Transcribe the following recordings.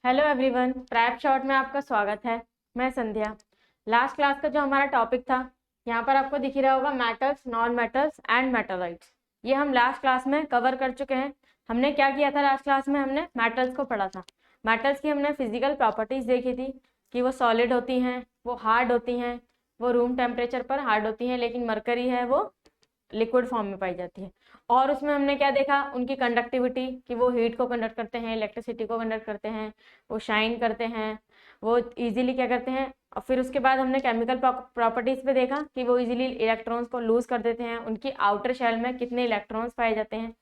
Hello everyone, trap shot में आपका स्वागत है। मैं संध्या। लास्ट क्लास का जो हमारा टॉपिक था, यहाँ पर आपको दिख ही रहा होगा, metals, non metals and metalloids. ये हम लास्ट क्लास में कवर कर चुके हैं। हमने क्या किया था लास्ट क्लास में? हमने मेटल्स को पढ़ा था। मेटल्स की हमने फिजिकल प्रॉपर्टीज देखी थी कि वो सॉलिड होती हैं, वो हार्ड होती हैं, वो रूम टेम्परेचर पर हार्ड होती हैं, लेकिन मरकरी है वो लिक्विड फॉर्म में पाई जाती है। और उसमें हमने क्या देखा? उनकी कंडक्टिविटी, कि वो हीट को कंडक्ट करते हैं, इलेक्ट्रिसिटी को कंडक्ट करते हैं, वो शाइन करते हैं, वो इजीली क्या करते हैं। और फिर उसके बाद हमने केमिकल प्रॉपर्टीज पे देखा कि वो इजीली इलेक्ट्रॉन्स को लूज कर देते हैं, उनकी आउटर शेल में कितने इलेक्ट्रॉन्स पाए जाते हैं,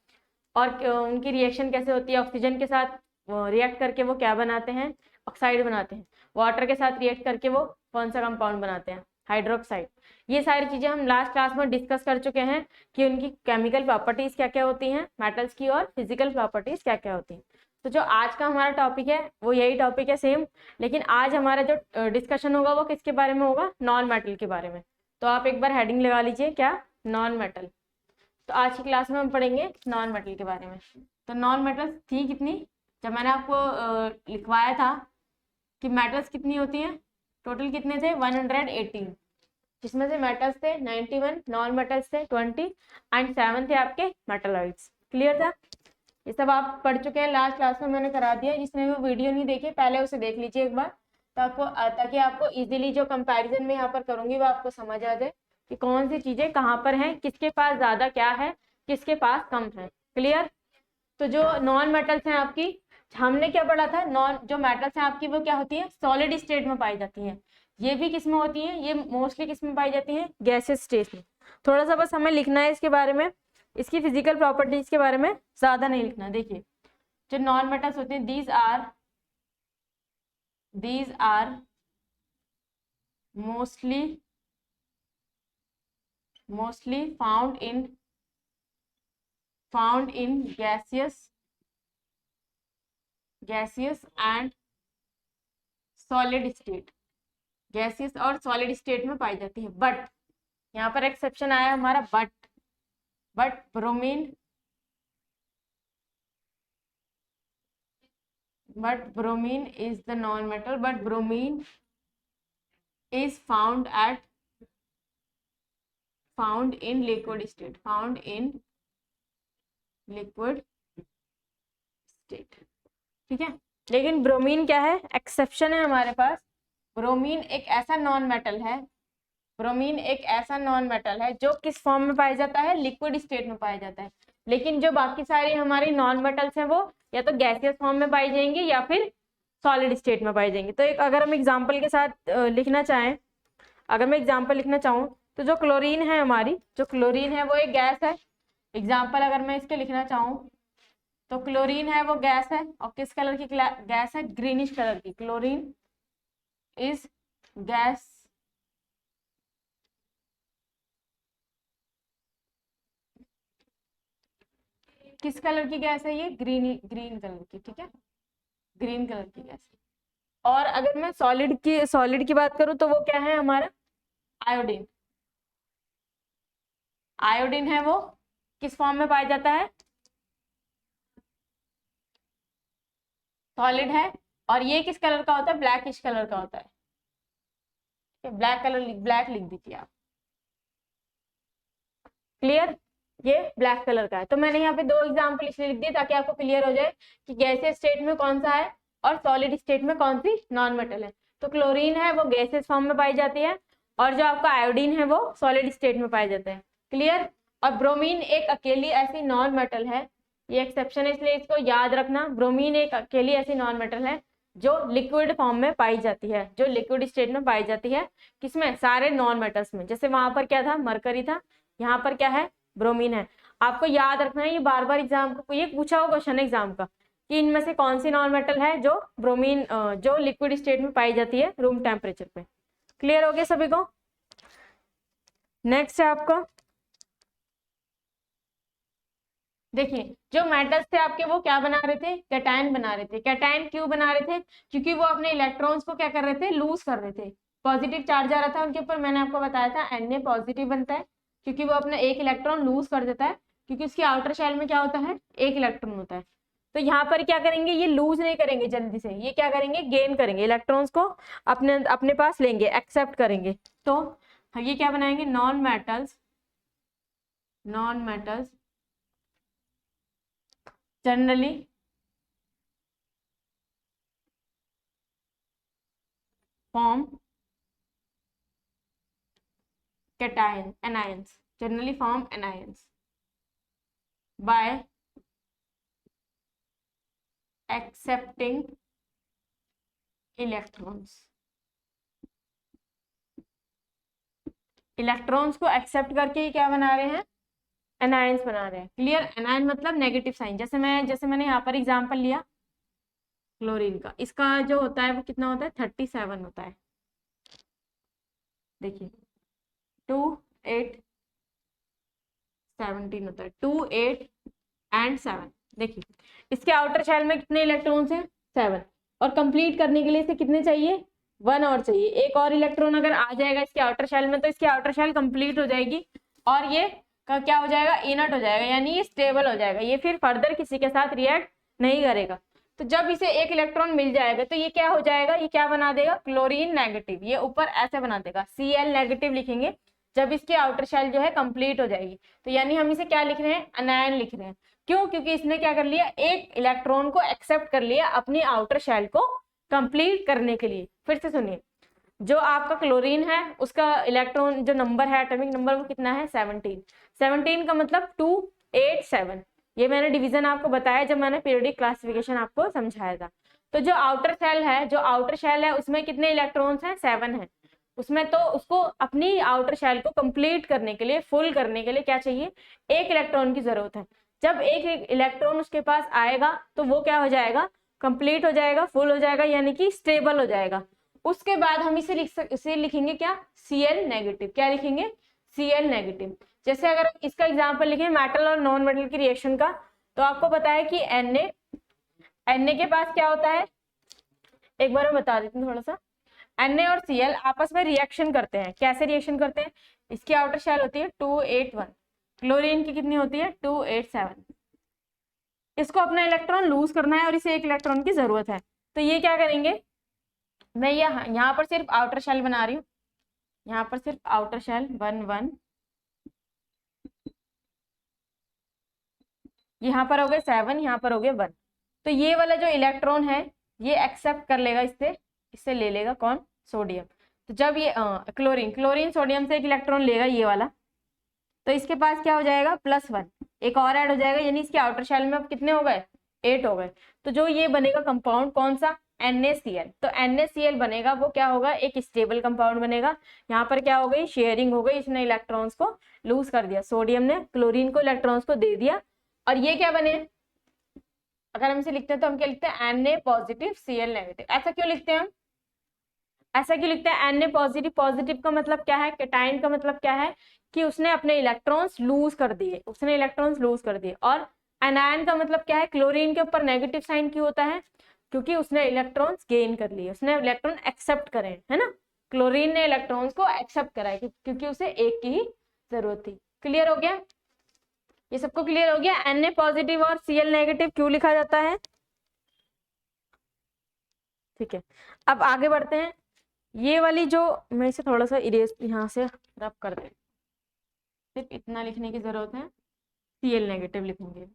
और उनकी रिएक्शन कैसे होती है। ऑक्सीजन के साथ रिएक्ट करके वो क्या बनाते हैं? ऑक्साइड बनाते हैं। वाटर के साथ रिएक्ट करके वो कौन सा कंपाउंड बनाते हैं? हाइड्रोक्साइड। ये सारी चीजें हम लास्ट क्लास में डिस्कस कर चुके हैं कि उनकी केमिकल प्रॉपर्टीज क्या क्या होती हैं मेटल्स की, और फिजिकल प्रॉपर्टीज क्या क्या होती हैं। तो जो आज का हमारा टॉपिक है वो यही टॉपिक है सेम, लेकिन आज हमारा जो डिस्कशन होगा वो किसके बारे में होगा? नॉन मेटल के बारे में। तो आप एक बार हेडिंग लगा लीजिए, क्या? Non metal. तो आज की क्लास में हम पढ़ेंगे नॉन मेटल के बारे में। तो नॉन मेटल्स थी कितनी? जब मैंने आपको लिखवाया था कि मेटल्स कितनी होती हैं, टोटल कितने थे? 118, जिसमें से मेटल्स थे 91, नॉन मेटल्स थे 20 एंड 7 थे आपके मेटलॉइड्स। क्लियर था? ये सब आप पढ़ चुके हैं, लास्ट क्लास में मैंने करा दिया। जिसने वो वीडियो नहीं देखी पहले उसे देख लीजिए एक बार, ताकि आपको इजीली जो कंपैरिजन में यहाँ पर करूंगी वो आपको समझ आ जाए कि कौन सी चीजें कहाँ पर हैं, किसके पास ज्यादा क्या है, किसके पास कम है। क्लियर? तो जो नॉन मेटल्स हैं आपकी, हमने क्या पढ़ा था? नॉन जो मेटल्स हैं आपकी वो क्या होती है? सॉलिड स्टेट में पाई जाती हैं। ये भी किस में होती हैं? ये मोस्टली किस में पाई जाती हैं? गैसेस स्टेट में। थोड़ा सा बस हमें लिखना है इसके बारे में, इसकी फिजिकल प्रॉपर्टीज के बारे में, ज्यादा नहीं लिखना। देखिए, जो नॉन मेटल्स होते हैं, these are mostly found in gaseous and solid state। Gaseous और सॉलिड स्टेट में पाई जाती है। बट यहाँ पर एक्सेप्शन आया हमारा, but bromine is the non metal, but bromine is found in liquid state, ठीक है। लेकिन ब्रोमीन क्या है? एक्सेप्शन है हमारे पास। ब्रोमीन एक ऐसा नॉन मेटल है जो किस फॉर्म में पाया जाता है? लिक्विड स्टेट में पाया जाता है। लेकिन जो बाकी सारी हमारी नॉन मेटल्स हैं वो या तो गैसियस फॉर्म में पाई जाएंगी या फिर सॉलिड स्टेट में पाई जाएंगी। तो एक अगर हम एग्जांपल के साथ लिखना चाहें, अगर मैं एग्जांपल लिखना चाहूँ, तो जो क्लोरीन है हमारी, जो क्लोरीन है वो एक गैस है। एग्जाम्पल अगर मैं इसके लिखना चाहूँ तो क्लोरीन है वो गैस है, और किस कलर की गैस है? ग्रीनिश कलर की। क्लोरीन इज गैस किस कलर की गैस है? ये ग्रीन कलर की, ठीक है, ग्रीन कलर की गैस। और अगर मैं सॉलिड की बात करूं तो वो क्या है हमारा? आयोडीन। आयोडीन है वो किस फॉर्म में पाया जाता है? सॉलिड है। और ये किस कलर का होता है? ब्लैकिश कलर का होता है। ब्लैक लिख दीजिए आप। क्लियर? ये ब्लैक कलर का है। तो मैंने यहाँ पे 2 एग्जाम्पल इसलिए लिख दिए ताकि आपको क्लियर हो जाए कि गैसियस स्टेट में कौन सा है और सॉलिड स्टेट में कौन सी नॉन मेटल है। तो क्लोरीन है वो गैसियस फॉर्म में पाई जाती है, और जो आपका आयोडीन है वो सॉलिड स्टेट में पाए जाते हैं। क्लियर? और ब्रोमीन एक अकेली ऐसी नॉन मेटल है, ये एक्सेप्शन है इसलिए इसको याद रखना। ब्रोमीन एक अकेली ऐसी नॉन मेटल है जो लिक्विड फॉर्म में पाई जाती है, जो लिक्विड स्टेट में पाई जाती है। किसमें? सारे नॉन मेटल्स में। जैसे वहां पर क्या था? मरकरी था, यहाँ पर क्या है? ब्रोमीन है। आपको याद रखना है, ये बार बार एग्जाम को ये पूछा हुआ क्वेश्चन है एग्जाम का, कि इनमें से कौन सी नॉन मेटल है जो ब्रोमीन जो लिक्विड स्टेट में पाई जाती है रूम टेम्परेचर पे। क्लियर हो गया सभी को? नेक्स्ट है आपका, देखिए, जो मेटल्स थे आपके वो क्या बना रहे थे? कैटायन बना रहे थे। कैटायन क्यों बना रहे थे? क्योंकि वो अपने इलेक्ट्रॉन्स को क्या कर रहे थे? लूज कर रहे थे। पॉजिटिव चार्ज आ रहा था उनके ऊपर, मैंने आपको बताया था Na पॉजिटिव बनता है क्योंकि वो अपना एक इलेक्ट्रॉन लूज कर देता है, क्योंकि उसकी आउटर शेल में क्या होता है? एक इलेक्ट्रॉन होता है। तो यहाँ पर क्या करेंगे, ये लूज नहीं करेंगे जल्दी से, ये क्या करेंगे, गेन करेंगे, इलेक्ट्रॉन्स को अपने अपने पास लेंगे, एक्सेप्ट करेंगे। तो ये क्या बनाएंगे, non metals generally form anions, generally form anions by accepting electrons। Electrons को एक्सेप्ट करके ही क्या बना रहे हैं, एनायंस बना रहे हैं। क्लियर, एनायन मतलब नेगेटिव साइन। जैसे मैंने यहाँ पर एग्जांपल लिया क्लोरीन का, इसका जो होता है वो कितना होता है, 37 होता है। देखिए 2 8 17 होता है, 2 8 एंड 7। देखिए इसके आउटर शेल में कितने इलेक्ट्रॉन्स हैं, 7, और कंप्लीट करने के लिए इसे कितने चाहिए, 1 और चाहिए। एक और इलेक्ट्रॉन अगर आ जाएगा इसके आउटर शेल में तो इसकी आउटर शेल कंप्लीट हो जाएगी और ये का क्या हो जाएगा, इनर्ट हो जाएगा, यानी ये स्टेबल हो जाएगा, ये फिर फर्दर किसी के साथ रिएक्ट नहीं करेगा। तो जब इसे एक इलेक्ट्रॉन मिल जाएगा तो ये क्या हो जाएगा, ये क्या बना देगा, क्लोरीन नेगेटिव, ये ऊपर ऐसे बना देगा, Cl नेगेटिव लिखेंगे जब इसकी आउटर शेल जो है कंप्लीट हो जाएगी। तो यानी हम इसे क्या लिख रहे हैं, अनायन लिख रहे हैं। क्यों, क्योंकि इसने क्या कर लिया, एक इलेक्ट्रॉन को एक्सेप्ट कर लिया अपनी आउटर शेल को कंप्लीट करने के लिए। फिर से सुनिए, जो आपका क्लोरीन है उसका इलेक्ट्रॉन जो नंबर है, एटॉमिक नंबर, वो कितना है, 17। 17 का मतलब 2 8 7। ये मैंने डिवीजन आपको बताया जब मैंने पीरियोडिक क्लासिफिकेशन आपको समझाया था। तो जो आउटर शेल है उसमें कितने इलेक्ट्रॉन्स हैं, 7 है उसमें। तो उसको अपनी आउटर शेल को कंप्लीट करने के लिए, फुल करने के लिए क्या चाहिए, एक इलेक्ट्रॉन की जरूरत है। जब एक इलेक्ट्रॉन उसके पास आएगा तो वो क्या हो जाएगा, कंप्लीट हो जाएगा, फुल हो जाएगा, यानी कि स्टेबल हो जाएगा। उसके बाद हम इसे लिखेंगे क्या, Cl नेगेटिव। क्या लिखेंगे, Cl नेगेटिव। जैसे अगर इसका एग्जांपल लिखें मेटल और नॉन मेटल की रिएक्शन का, तो आपको पता है कि Na के पास क्या होता है, एक बार मैं बता देती हूँ थोड़ा सा। Na और Cl आपस में रिएक्शन करते हैं। कैसे रिएक्शन करते हैं, इसकी आउटर शेल होती है 2 8 1, क्लोरीन की कितनी होती है, 2 8 7। इसको अपना इलेक्ट्रॉन लूज करना है और इसे एक इलेक्ट्रॉन की जरूरत है। तो ये क्या करेंगे, मैं यहाँ पर सिर्फ आउटर शेल बना रही हूँ, यहाँ पर सिर्फ आउटर शेल 1 1, यहाँ पर हो गए 7, यहाँ पर हो गए 1। तो ये वाला जो इलेक्ट्रॉन है ये एक्सेप्ट कर लेगा, इससे ले लेगा कौन, सोडियम। तो जब ये क्लोरीन सोडियम से एक इलेक्ट्रॉन लेगा ये वाला, तो इसके पास क्या हो जाएगा, +1, एक और ऐड हो जाएगा, यानी इसके आउटर शेल में अब कितने हो गए, 8 हो गए। तो जो ये बनेगा कंपाउंड कौन सा, NaCl। तो NaCl बनेगा, वो क्या होगा, एक स्टेबल कंपाउंड बनेगा। यहाँ पर क्या हो गई, शेयरिंग हो गई, इसने इलेक्ट्रॉन्स को लूज कर दिया, सोडियम ने क्लोरीन को इलेक्ट्रॉन्स को दे दिया। और ये क्या बने, अगर हम इसे लिखते हैं तो हम क्या लिखते हैं, Na पॉजिटिव Cl नेगेटिव। ऐसा क्यों लिखते हैं हम, ऐसा क्यों लिखते हैं, Na पॉजिटिव। पॉजिटिव का मतलब क्या है, कैटायन का मतलब क्या है कि उसने अपने इलेक्ट्रॉन्स लूज कर दिए, और एनायन का मतलब क्या है, क्लोरीन के ऊपर नेगेटिव साइन क्यों होता है, क्योंकि उसने इलेक्ट्रॉन्स गेन कर लिए, उसने इलेक्ट्रॉन एक्सेप्ट करे, है ना। क्लोरीन ने इलेक्ट्रॉन्स को एक्सेप्ट करा है क्योंकि उसे एक की ही जरूरत थी। क्लियर हो गया, ये सबको क्लियर हो गया, Na पॉजिटिव और Cl नेगेटिव क्यों लिखा जाता है। ठीक है, अब आगे बढ़ते हैं। ये वाली जो, मैं इसे थोड़ा सा इरेज यहाँ से रब कर दें, सिर्फ इतना लिखने की जरूरत है, Cl नेगेटिव लिखेंगे।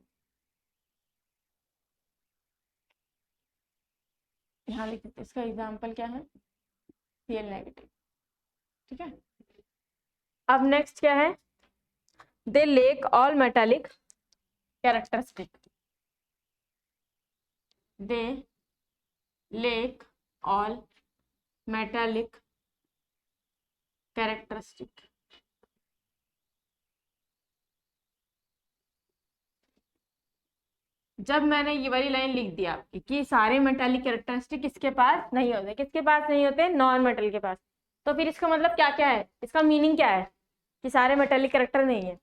यहाँ लिख देते, इसका एग्जाम्पल क्या है, Cl नेगेटिव। ठीक है, अब नेक्स्ट क्या है, दे लेक ऑल मेटालिक कैरेक्टरिस्टिक, दे लेक ऑल मेटालिक कैरेक्टरिस्टिक। जब मैंने ये वाली लाइन लिख दी आपकी कि सारे मेटालिक कैरेक्टरिस्टिक किसके पास नहीं होते, किसके पास नहीं होते, नॉन मेटल के पास, तो फिर इसका मतलब क्या क्या है, इसका मीनिंग क्या है कि सारे मेटालिक कैरेक्टर नहीं है।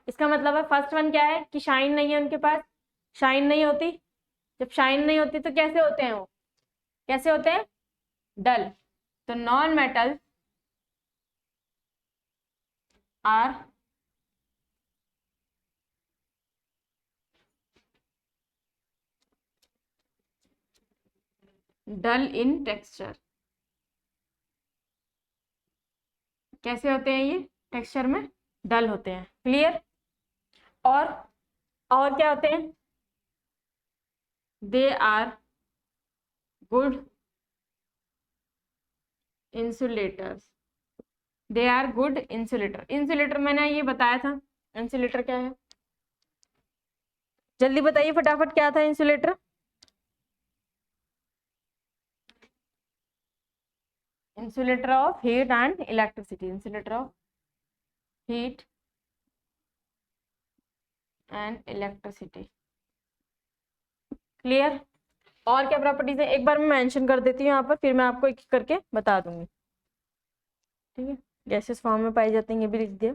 इसका मतलब है, फर्स्ट वन क्या है कि शाइन नहीं है उनके पास, शाइन नहीं होती। जब शाइन नहीं होती तो कैसे होते हैं वो, कैसे होते हैं, डल। तो non metal are dull in texture. कैसे होते हैं ये? टेक्सचर में डल होते हैं। क्लियर? और क्या होते हैं? They are good insulators. They are good insulator. Insulator मैंने ये बताया था, इंसुलेटर क्या है? जल्दी बताइए फटाफट, क्या था insulator? Insulator of heat and electricity. Insulator of heat and electricity. Clear? और क्या प्रॉपर्टीज है एक बार मैं मेंशन कर देती हूँ यहाँ पर, फिर मैं आपको एक एक करके बता दूंगी। ठीक है, गैसेस फॉर्म में पाई जाती हैं, ये भी लिख दिया।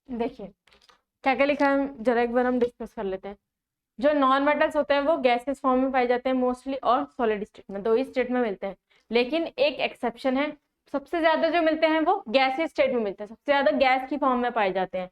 देखिए क्या क्या लिखा है, जरा एक बार हम डिस्कस कर लेते हैं। जो नॉन मेटल्स होते हैं वो गैसेस फॉर्म में पाए जाते हैं मोस्टली, और सॉलिड स्टेट में, दो ही स्टेट में मिलते हैं। लेकिन एक एक्सेप्शन है, सबसे ज्यादा जो मिलते हैं वो गैसेस स्टेट में मिलते हैं, सबसे ज्यादा गैस की फॉर्म में पाए जाते हैं।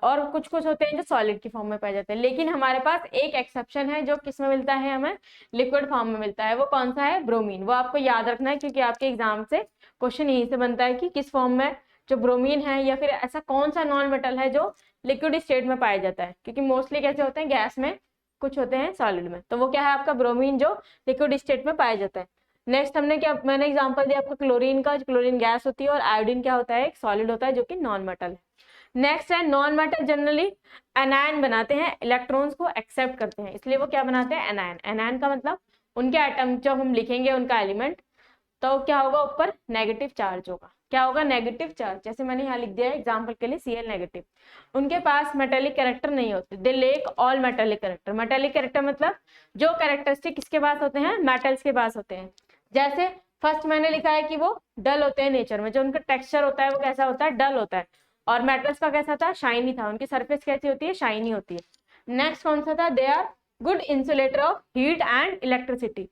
और कुछ कुछ होते हैं जो सॉलिड की फॉर्म में पाए जाते हैं। लेकिन हमारे पास एक एक्सेप्शन है जो किस में मिलता है, हमें लिक्विड फॉर्म में मिलता है। वो कौन सा है? ब्रोमीन। वो आपको याद रखना है, क्योंकि आपके एग्जाम से क्वेश्चन यहीं से बनता है कि किस फॉर्म में जो ब्रोमीन है, या फिर ऐसा कौन सा नॉन मेटल है जो लिक्विड स्टेट में पाया जाता है। क्योंकि मोस्टली कैसे होते हैं, गैस में, कुछ होते हैं सॉलिड में। तो वो क्या है आपका ब्रोमीन, जो लिक्विड स्टेट में पाया जाता है। नेक्स्ट हमने क्या, मैंने एग्जांपल दिया आपको क्लोरीन का, क्लोरीन गैस होती है, और आयोडीन क्या होता है, एक सॉलिड होता है जो कि नॉन मेटल है। नेक्स्ट है नॉन मेटल जनरली एनायन बनाते हैं, इलेक्ट्रॉन्स को एक्सेप्ट करते हैं, इसलिए वो क्या बनाते हैं, एनायन। एनायन का मतलब उनके एटम जब हम लिखेंगे उनका एलिमेंट, तो क्या होगा, ऊपर नेगेटिव चार्ज होगा। क्या होगा? Negative charge. जैसे मैंने यहाँ लिख दिया है एग्जांपल के लिए Cl नेगेटिव। उनके पास मेटेलिक कैरेक्टर नहीं होते, they lack all metallic character. Metallic character मतलब जो कैरेक्टरिस्टिक किसके पास होते हैं, मेटल्स के पास होते हैं। जैसे फर्स्ट मैंने लिखा है कि वो डल होते हैं नेचर में, जो उनका टेक्सचर होता है वो कैसा होता है, डल होता है। और मेटल्स का कैसा था, शाइनी था, उनकी सरफेस कैसी होती है, शाइनी होती है। नेक्स्ट कौन सा था, they are good insulator of heat and electricity.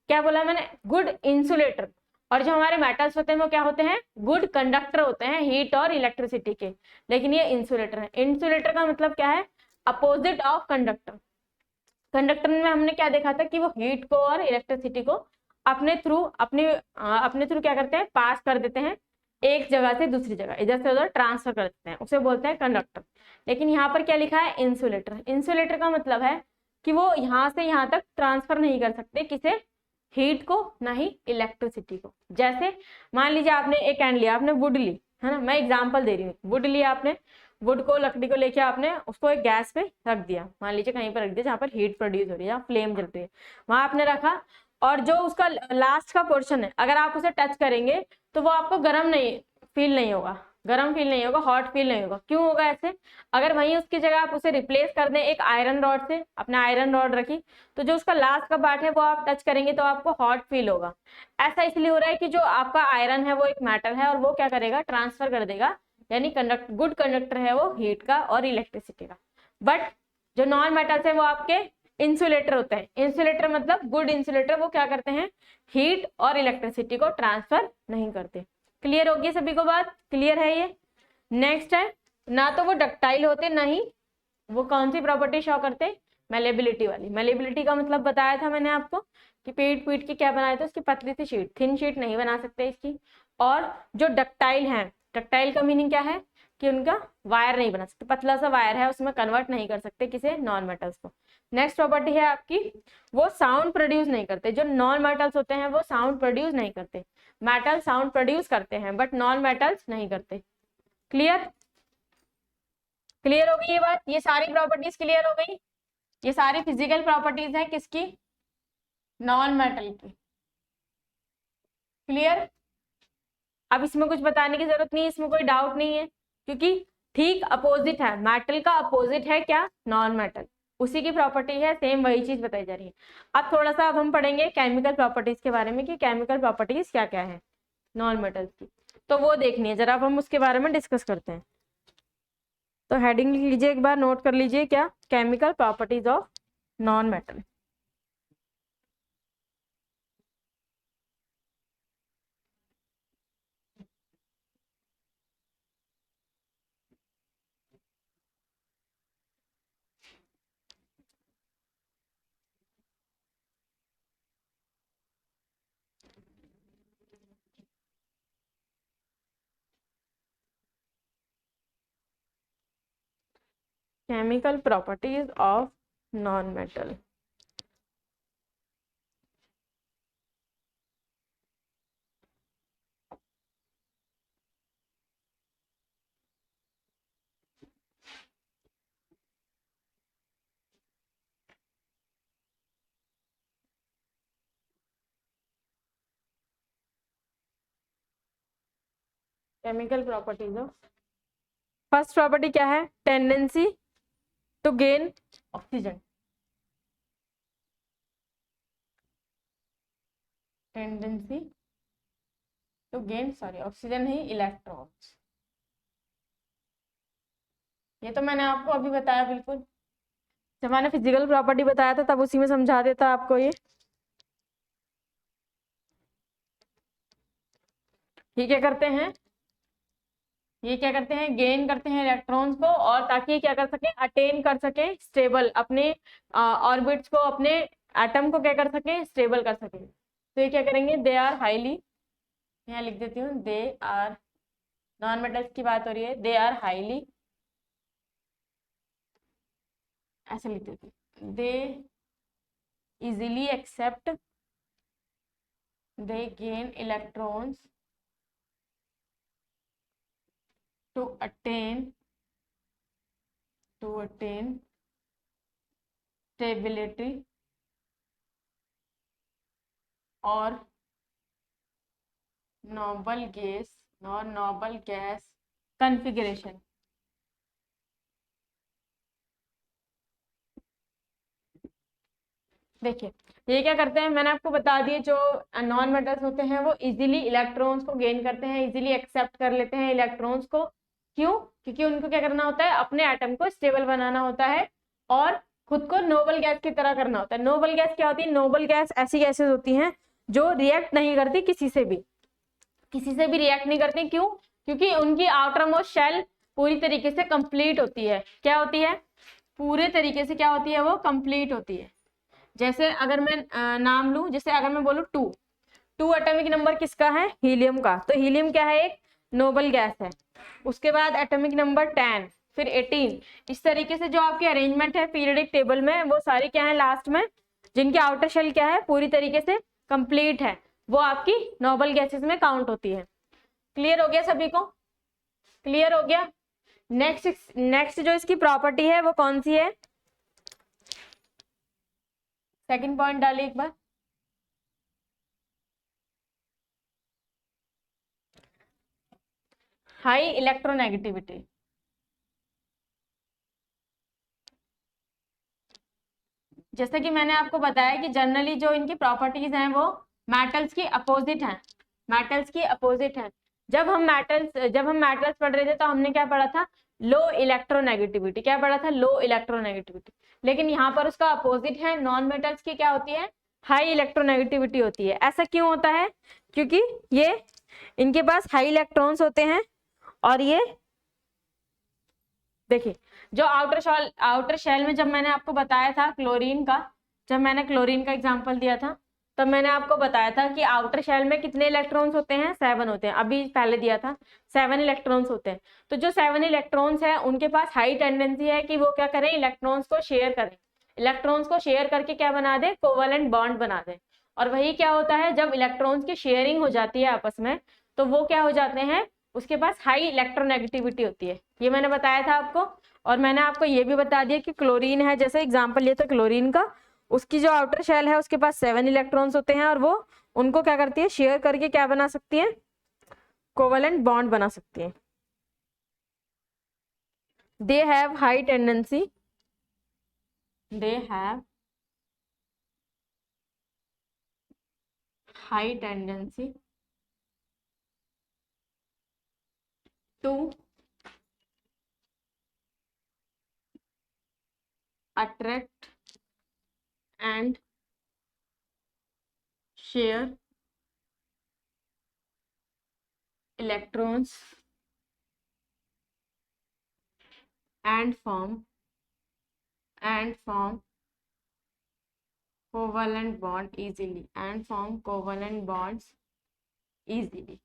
क्या बोला मैंने, गुड इंसुलेटर। और जो हमारे मेटल्स होते हैं वो क्या होते हैं, गुड कंडक्टर होते हैं हीट और इलेक्ट्रिसिटी के। लेकिन ये इंसुलेटर है। इंसुलेटर का मतलब क्या है, अपोजिट ऑफ कंडक्टर। कंडक्टर में हमने क्या देखा था कि वो हीट को और इलेक्ट्रिसिटी को अपने थ्रू क्या करते हैं, पास कर देते हैं, एक जगह से दूसरी जगह, इधर से उधर ट्रांसफर कर देते हैं, उसे बोलते हैं कंडक्टर। लेकिन यहाँ पर क्या लिखा है, इंसुलेटर। इंसुलेटर का मतलब है कि वो यहाँ से यहाँ तक ट्रांसफर नहीं कर सकते, किसे, हीट को, ना ही इलेक्ट्रिसिटी को। जैसे मान लीजिए आपने एक कैंड लिया, आपने वुड ली, है ना, मैं एग्जांपल दे रही हूँ। वुड लिया आपने, वुड को, लकड़ी को लेके आपने उसको एक गैस पे रख दिया, मान लीजिए कहीं पर रख दिया जहाँ पर हीट प्रोड्यूस हो रही है, जहाँ फ्लेम जल रही है, वहां आपने रखा। और जो उसका लास्ट का पोर्शन है, अगर आप उसे टच करेंगे तो वो आपको गर्म नहीं फील नहीं होगा, गर्म फील नहीं होगा, हॉट फील नहीं होगा। क्यों होगा ऐसे? अगर वहीं उसकी जगह आप उसे रिप्लेस कर दें एक आयरन रॉड से, अपने आयरन रॉड रखी, तो जो उसका लास्ट का पार्ट है वो आप टच करेंगे तो आपको हॉट फील होगा। ऐसा इसलिए हो रहा है कि जो आपका आयरन है वो एक मेटल है, और वो क्या करेगा, ट्रांसफर कर देगा, यानी गुड कंडक्टर है वो हीट का और इलेक्ट्रिसिटी का। बट जो नॉन मेटल्स है वो आपके इंसुलेटर होते हैं। इंसुलेटर मतलब गुड इंसुलेटर, वो क्या करते हैं, हीट और इलेक्ट्रिसिटी को ट्रांसफर नहीं करते। क्लियर होगी सभी को बात? क्लियर है ये? नेक्स्ट है, ना तो वो डक्टाइल होते, ना ही वो कौन सी प्रॉपर्टी शो करते, मेलेबिलिटी वाली। मेलेबिलिटी का मतलब बताया था मैंने आपको कि पीट पीट के क्या बनाए थे, उसकी पतली सी शीट, थिन शीट नहीं बना सकते इसकी। और जो डक्टाइल है, डक्टाइल का मीनिंग क्या है कि उनका वायर नहीं बना सकते, पतला सा वायर है, उसमें कन्वर्ट नहीं कर सकते किसे, नॉन मेटल्स को। नेक्स्ट प्रॉपर्टी है आपकी, वो साउंड प्रोड्यूस नहीं करते। जो नॉन मेटल्स होते हैं वो साउंड प्रोड्यूस नहीं करते। मेटल साउंड प्रोड्यूस करते हैं बट नॉन मेटल्स नहीं करते। क्लियर? क्लियर हो गई ये बात? ये सारी प्रॉपर्टीज क्लियर हो गई? ये सारी फिजिकल प्रॉपर्टीज है किसकी, नॉन मेटल की। क्लियर। अब इसमें कुछ बताने की जरूरत नहीं है, इसमें कोई डाउट नहीं है, क्योंकि ठीक अपोजिट है, मेटल का अपोजिट है क्या, नॉन मेटल, उसी की प्रॉपर्टी है, सेम वही चीज बताई जा रही है। अब थोड़ा सा अब हम पढ़ेंगे केमिकल प्रॉपर्टीज के बारे में कि केमिकल प्रॉपर्टीज क्या क्या है नॉन मेटल्स की, तो वो देखनी है जरा, अब हम उसके बारे में डिस्कस करते हैं। तो हेडिंग लिख लीजिए, एक बार नोट कर लीजिए, क्या, chemical properties of non metal. Chemical properties of non metal. Chemical properties of, first property क्या है, tendency to gain oxygen, tendency to gain, sorry oxygen नहीं, इलेक्ट्रॉन्स। ये तो मैंने आपको अभी बताया, बिल्कुल जब मैंने फिजिकल प्रॉपर्टी बताया था तब उसी में समझा देता आपको। ये क्या करते हैं, ये क्या करते हैं, गेन करते हैं इलेक्ट्रॉन्स को, और ताकि क्या कर सके, अटेन कर सके स्टेबल, अपने ऑर्बिट्स को, अपने एटम को क्या कर सके, स्टेबल कर सके। तो ये क्या करेंगे, दे आर हाईली, यहाँ लिख देती हूँ, दे आर, नॉन मेटल्स की बात हो रही है, दे आर हाईली, ऐसे लिख देती हूँ, they easily accept, they gain electrons to attain stability और noble gas configuration। देखिए ये क्या करते हैं, मैंने आपको बता दिया, जो नॉन मेटल्स होते हैं वो इजीली इलेक्ट्रॉन्स को गेन करते हैं, इजीली एक्सेप्ट कर लेते हैं इलेक्ट्रॉन्स को। क्यों, क्योंकि उनको क्या करना होता है, अपने एटम को स्टेबल बनाना होता है और खुद को नोबल गैस की तरह करना होता है। नोबल गैस क्या होती है, नोबल गैस ऐसी गैसेस होती हैं जो रिएक्ट नहीं करती किसी से भी रिएक्ट नहीं करती। क्यों, क्योंकि उनकी आउटर मोस्ट शेल पूरी तरीके से कंप्लीट होती है। क्या होती है, पूरे तरीके से क्या होती है, वो कंप्लीट होती है। जैसे अगर मैं नाम लूं, जैसे अगर मैं बोलूं टू एटॉमिक नंबर किसका है, हीलियम का, तो हीलियम क्या है, एक नोबल गैस है। उसके बाद एटॉमिक नंबर 10, फिर 18, इस तरीके से जो आपकी अरेंजमेंट है पीरियडिक टेबल में, वो सारी क्या है, लास्ट में जिनकी आउटर शेल क्या है, पूरी तरीके से कंप्लीट है, वो आपकी नोबल गैसेस में काउंट होती है। क्लियर हो गया सभी को, क्लियर हो गया। नेक्स्ट जो इसकी प्रॉपर्टी है वो कौन सी है, सेकंड पॉइंट डालिए एक बार, हाई इलेक्ट्रोनेगेटिविटी। जैसे कि मैंने आपको बताया कि जनरली जो इनकी प्रॉपर्टीज हैं वो मेटल्स की अपोजिट हैं, मेटल्स की अपोजिट हैं। जब हम मेटल्स पढ़ रहे थे तो हमने क्या पढ़ा था, लो इलेक्ट्रोनेगेटिविटी, क्या पढ़ा था, लो इलेक्ट्रोनेगेटिविटी। लेकिन यहाँ पर उसका अपोजिट है, नॉन मेटल्स की क्या होती है, हाई इलेक्ट्रोनेगेटिविटी होती है। ऐसा क्यों होता है, क्योंकि ये इनके पास हाई इलेक्ट्रॉन्स होते हैं, और ये देखिए जो आउटर शेल में, जब मैंने आपको बताया था क्लोरीन का, जब मैंने क्लोरीन का एग्जांपल दिया था तब मैंने आपको बताया था कि आउटर शेल में कितने इलेक्ट्रॉन्स होते हैं, 7 होते हैं, अभी पहले दिया था 7 इलेक्ट्रॉन्स होते हैं। तो जो 7 इलेक्ट्रॉन्स है उनके पास हाई टेंडेंसी है कि वो क्या करें, इलेक्ट्रॉन्स को शेयर करें, इलेक्ट्रॉन्स को शेयर करके क्या बना दे, कोवेलेंट बॉन्ड बना दे। और वही क्या होता है, जब इलेक्ट्रॉन्स की शेयरिंग हो जाती है आपस में, तो वो क्या हो जाते हैं, उसके पास हाई इलेक्ट्रोनेगेटिविटी होती है। ये मैंने बताया था आपको। और मैंने आपको ये भी बता दिया कि क्लोरीन है, जैसे एग्जांपल लिया था क्लोरीन का, उसकी जो आउटर शेल है उसके पास 7 इलेक्ट्रॉन्स होते हैं और वो उनको क्या करती है, शेयर करके क्या बना सकती है, कोवेलेंट बॉन्ड बना सकती है। They have high tendency, they have high tendency to attract and share electrons and form covalent bond easily and form covalent bonds easily।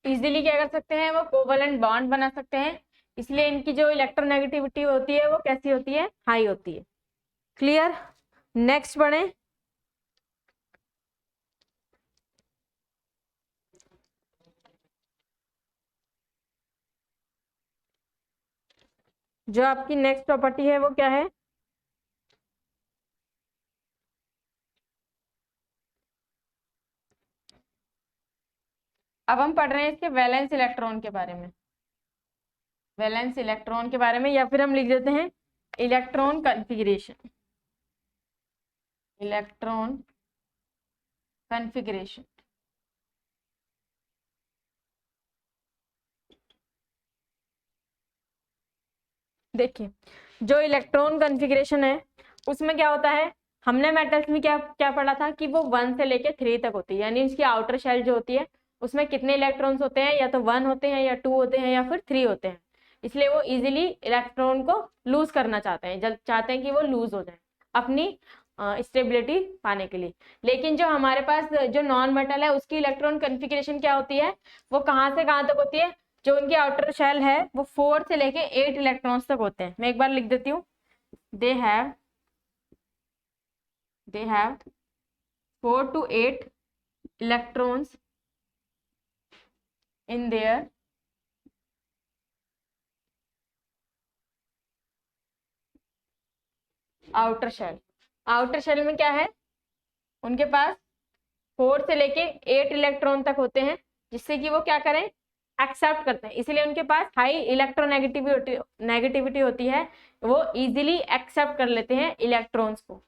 Easily क्या कर सकते हैं, वो कोवलेंट बॉन्ड बना सकते हैं, इसलिए इनकी जो इलेक्ट्रोनेगेटिविटी होती है वो कैसी होती है, हाई होती है। क्लियर। नेक्स्ट बढ़े। जो आपकी नेक्स्ट प्रॉपर्टी है वो क्या है, अब हम पढ़ रहे हैं इसके वैलेंस इलेक्ट्रॉन के बारे में, वैलेंस इलेक्ट्रॉन के बारे में, या फिर हम लिख देते हैं इलेक्ट्रॉन कॉन्फ़िगरेशन, इलेक्ट्रॉन कॉन्फ़िगरेशन। देखिए जो इलेक्ट्रॉन कॉन्फ़िगरेशन है उसमें क्या होता है, हमने मेटल्स में क्या क्या पढ़ा था कि वो 1 से लेके 3 तक होती है, यानी उसकी आउटर शेल जो होती है उसमें कितने इलेक्ट्रॉन्स होते हैं, या तो 1 होते हैं या 2 होते हैं या फिर 3 होते हैं। इसलिए वो इजीली इलेक्ट्रॉन को लूज करना चाहते हैं, जब चाहते हैं कि वो लूज हो जाए अपनी स्टेबिलिटी पाने के लिए। लेकिन जो हमारे पास जो नॉन मेटल है उसकी इलेक्ट्रॉन कॉन्फ़िगरेशन क्या होती है, वो कहाँ से कहाँ तक होती है, जो उनकी आउटर शेल है वो 4 से लेके 8 इलेक्ट्रॉन्स तक होते हैं। मैं एक बार लिख देती हूँ, they have 4 to 8 electrons in their outer shell। Outer shell में क्या है, उनके पास 4 से लेके 8 इलेक्ट्रॉन तक होते हैं, जिससे कि वो क्या करें, एक्सेप्ट करते हैं, इसलिए उनके पास हाई इलेक्ट्रोनेगेटिविटी होती है, वो इजीली एक्सेप्ट कर लेते हैं इलेक्ट्रॉन्स को।